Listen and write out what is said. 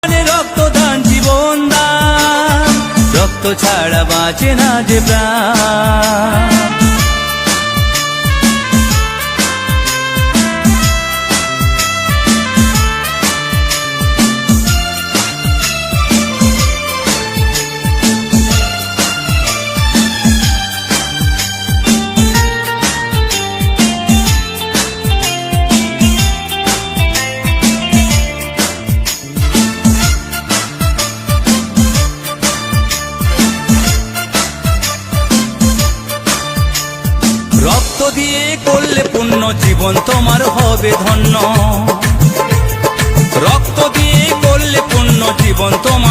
রক্তদান জীবন দান, রক্ত ছাড়া বাঁচে না যে প্রাণ। রক্ত দিয়ে করলে পুণ্য, জীবন তোমার হবে ধন্য। রক্ত দিয়ে করলে পুণ্য, জীবন তোমার